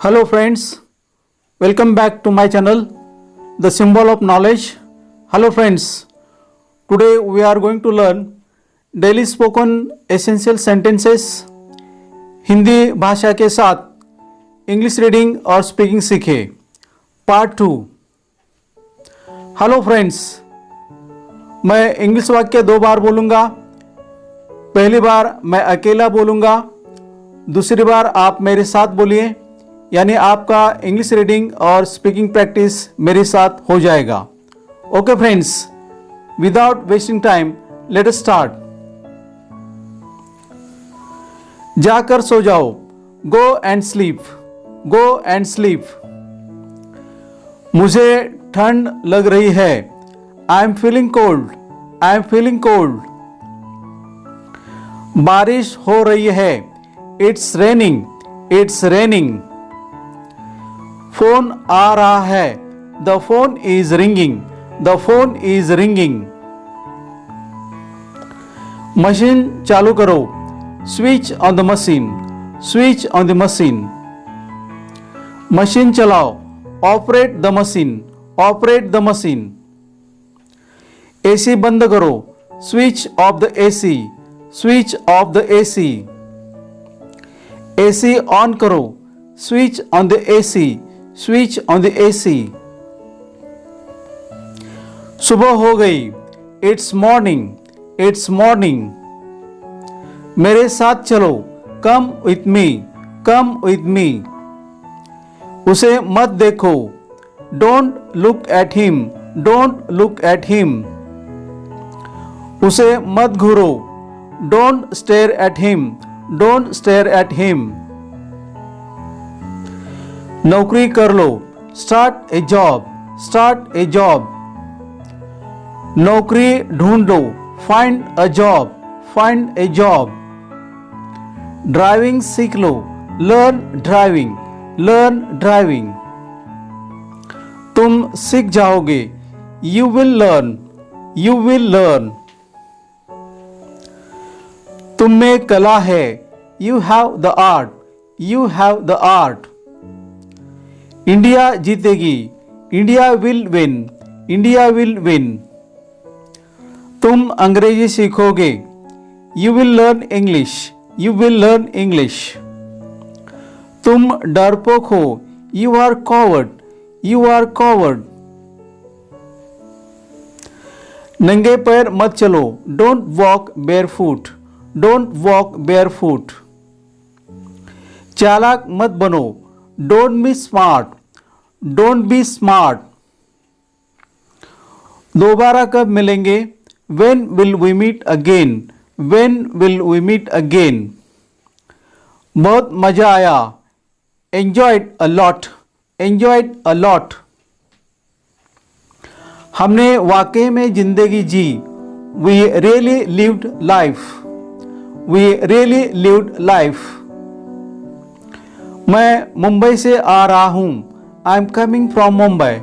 Hello friends, welcome back to my channel, The Symbol of Knowledge. Hello friends, today we are going to learn daily spoken essential sentences. Hindi भाषा के साथ English reading और speaking सीखे part 2. Hello friends, मैं English वाक्य 2 बार बोलूँगा. पहली बार मैं अकेला बोलूँगा, दूसरी बार आप मेरे साथ बोलिए, यानी आपका इंग्लिश रीडिंग और स्पीकिंग प्रैक्टिस मेरे साथ हो जाएगा. Okay friends, without wasting time let us start. जाकर सो जाओ. Go and sleep. Go and sleep. मुझे ठंड लग रही है. I am feeling cold. I am feeling cold. बारिश हो रही है. It's raining. It's raining. Phone आ रहा है. The phone is ringing. The phone is ringing. Machine चालू करो. Switch on the machine. Switch on the machine. Machine चलाओ. Operate the machine. Operate the machine. AC बंद करो. Switch off the AC. Switch off the AC. AC on करो. Switch on the AC. Switch on the AC. सुबह हो गई. It's morning. It's morning. मेरे साथ चलो. Come with me. Come with me. उसे मत देखो. Don't look at him. Don't look at him. उसे मत घूरो. Don't stare at him. Don't stare at him. नौकरी कर लो. Start a job. Start a job. नौकरी ढूंढो. Find a job. Find a job. Driving सीख लो. Learn driving. Learn driving. तुम सीख जाओगे. You will learn. You will learn. तुम में कला है. You have the art. You have the art. India जीतेगी. India will win. India will win. तुम अंग्रेजी सीखोगे. You will learn English. You will learn English. तुम डरपोक हो. You are coward. You are coward. नंगे पैर मत चलो. Don't walk barefoot. Don't walk barefoot. चालाक मत बनो. Don't be smart. Don't be smart. दोबारा कब मिलेंगे. When will we meet again? When will we meet again? बहुत मजा आया. Enjoyed a lot. Enjoyed a lot. हमने वाकई में जिंदगी जी. We really lived life. We really lived life. मैं मुंबई से आ रहा हूँ. I am coming from Mumbai.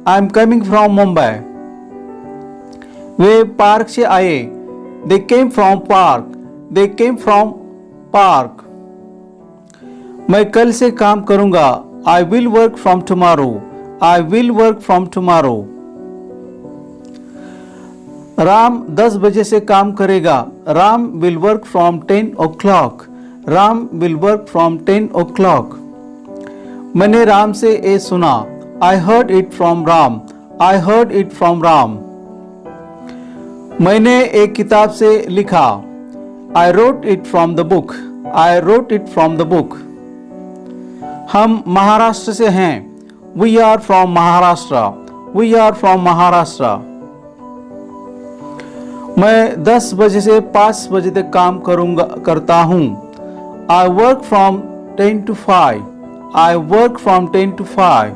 I am coming from Mumbai. Way park से आए. They came from park. They came from park. मैं कल से काम करूँगा. I will work from tomorrow. I will work from tomorrow. Ram 10 बजे से काम करेगा. Ram will work from 10 o'clock. Ram will work from 10 o'clock. मैंने राम से ये सुना. I heard it from Ram. I heard it from Ram. मैंने एक किताब से लिखा. I wrote it from the book. I wrote it from the book. हम महाराष्ट्र से हैं. We are from Maharashtra. We are from Maharashtra. मैं 10 बजे से 5 बजे तक काम करता हूँ. I work from 10 to 5. I work from 10 to 5.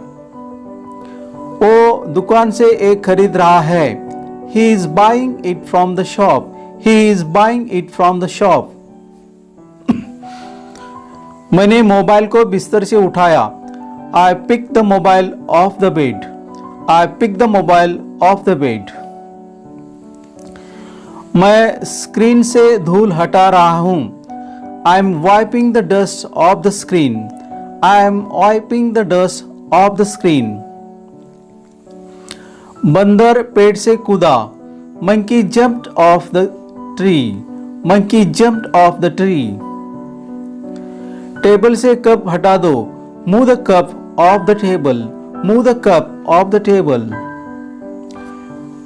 वो दुकान से एक खरीद रहा है. He is buying it from the shop. He is buying it from the shop. मैंने मोबाइल को बिस्तर से उठाया. I picked the mobile off the bed. I picked the mobile off the bed. मैं स्क्रीन से धूल हटा रहा हूँ. I am wiping the dust off the screen. I am wiping the dust off the screen. बंदर पेड़ से कूदा. Monkey jumped off the tree. Monkey jumped off the tree. Table से कप हटा दो. Move the cup off the table. Move the cup off the table.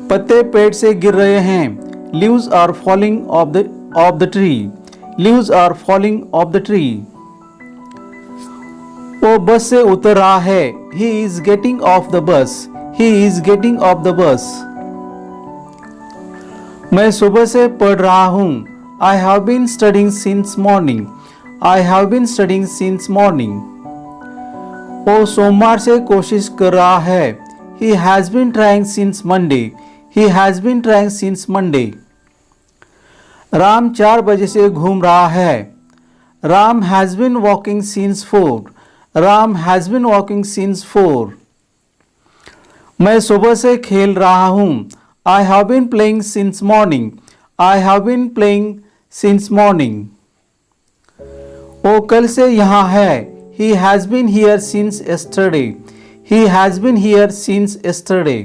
पत्ते पेड़ से गिर रहे हैं. Leaves are falling off the tree. Leaves are falling off the tree. वो बस से उतर रहा है. He is getting off the bus. He is getting off the bus. मैं सुबह से पढ़ रहा हूँ. I have been studying since morning. I have been studying since morning. वो सोमवार से कोशिश कर रहा है. He has been trying since Monday. He has been trying since Monday. Ram 4 बजे से घूम रहा है. Ram has been walking since 4. Ram has been walking since 4. मैं सुबह से खेल रहा हूँ. I have been playing since morning. I have been playing since morning. वो कल से यहाँ है. He has been here since yesterday. He has been here since yesterday.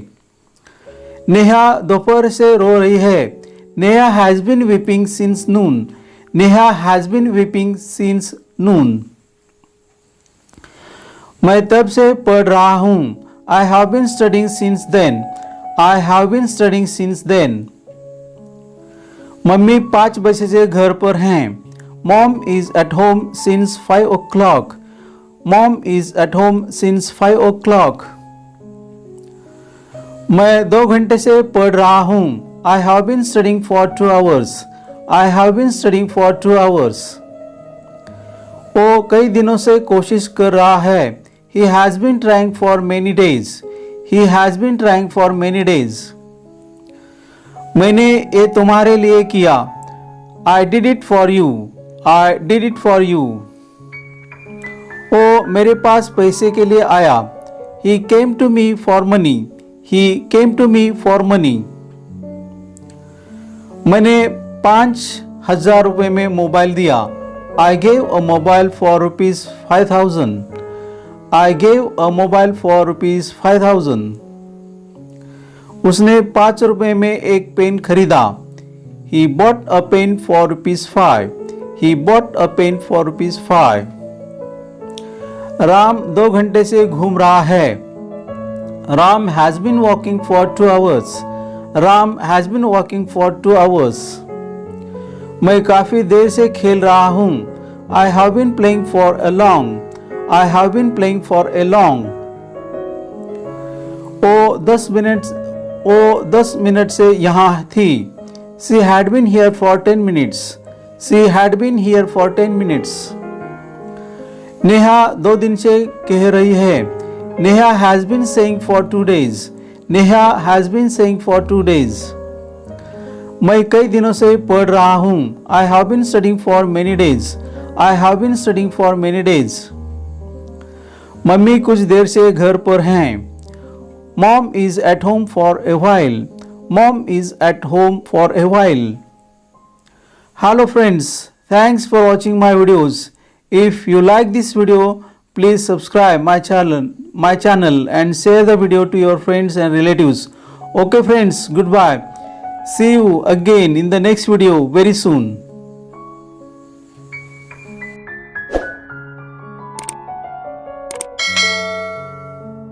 Neha दोपहर से रो रही है. Neha has been weeping since noon. Neha has been weeping since noon. मैं तब से पढ़ रहा हूँ. I have been studying since then. I have been studying since then. Mummy 5 बजे से घर पर हैं. Mom is at home since 5 o'clock. Mom is at home since 5 o'clock. मैं 2 घंटे से पढ़ रहा हूँ. I have been studying for 2 hours. I have been studying for 2 hours. वो कई दिनों से कोशिश कर रहा है. He has been trying for many days. He has been trying for many days. मैंने ये तुम्हारे लिए किया. I did it for you. I did it for you. वो मेरे पास पैसे के लिए आया. He came to me for money. He came to me for money. मैंने 5,000 रुपए में मोबाइल दिया. I gave a mobile for rupees 5,000. I gave a mobile for rupees 5,000. उसने 5 रुपए में एक पेन खरीदा. He bought a pen for rupees 5. He bought a pen for rupees 5. Ram 2 घंटे से घूम रहा है. Ram has been walking for 2 hours. Ram has been walking for 2 hours. मैं काफी देर से खेल रहा हूँ. I have been playing for a long. I have been playing for a long. वो 10 मिनट से यहाँ थी. She had been here for 10 minutes. She had been here for 10 minutes. Neha 2 दिन से कह रही है. Neha has been saying for 2 days. Neha has been saying for 2 days. मैं कई दिनों से पढ़ रहा हूँ. I have been studying for many days. I have been studying for many days. Mummy कुछ देर से घर पर हैं. Mom is at home for a while. Mom is at home for a while. Hello friends, thanks for watching my videos. If you like this video, please subscribe my channel and share the video to your friends and relatives. Okay friends, goodbye. See you again in the next video very soon.